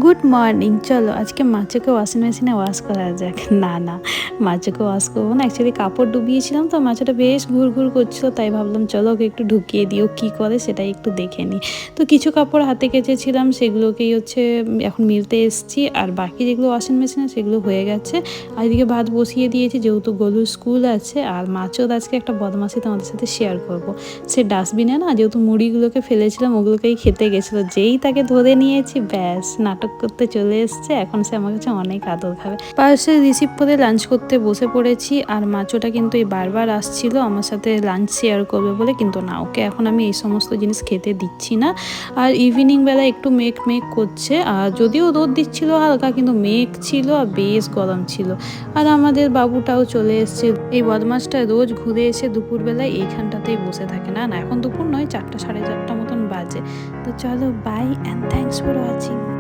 Good morning. চলো আজকে মাছকে ওয়াশিং মেশিনে ওয়াশ করা যাক। না, মাছকে ওয়াশ করবো না, অ্যাকচুয়ালি কাপড় ডুবিয়েছিলাম তো মাছটা বেশ ঘুর করছিল, তাই ভাবলাম চলো ওকে একটু ঢুকিয়ে দিও, কী করে সেটাই একটু দেখে নিই। তো কিছু কাপড় হাতে কেচেছিলাম, সেগুলোকেই হচ্ছে এখন মিলতে এসছি, আর বাকি যেগুলো ওয়াশিং মেশিনে সেগুলো হয়ে গেছে। আর এদিকে ভাত বসিয়ে দিয়েছি, যেহেতু গলুর স্কুল আছে। আর মাছও আজকে একটা বদমাশি তোমাদের সাথে শেয়ার করব। সে ডাস্টবিনে না যেহেতু মুড়িগুলোকে ফেলেছিলাম ওগুলোকেই খেতে গেছিলো, যেই তাকে ধরে নিয়েছি ব্যাস নাটক করতে চলে এসছে। এখন সে আমার কাছে অনেক আদর খাবে। পার্সেল রিসিভ করে লাঞ্চ করতে বসে পড়েছি। আর মাছটা কিন্তু এই বারবার আসছিল আমার সাথে লাঞ্চ শেয়ার করবে বলে, কিন্তু না, ওকে এখন আমি এই সমস্ত জিনিস খেতে দিচ্ছি না। আর ইভিনিং বেলা একটু মেঘ করছে, আর যদিও রোদ দিচ্ছিল হালকা, কিন্তু মেঘ ছিল আর বেশ গরম ছিল। আর আমাদের বাবুটাও চলে এসছে। এই বদমাসটা রোজ ঘুরে এসে দুপুরবেলায় এইখানটাতেই বসে থাকে। না, এখন দুপুর নয়, 4টা সাড়ে 4টা মতন বাজে। তো চলো, bye and thanks for watching.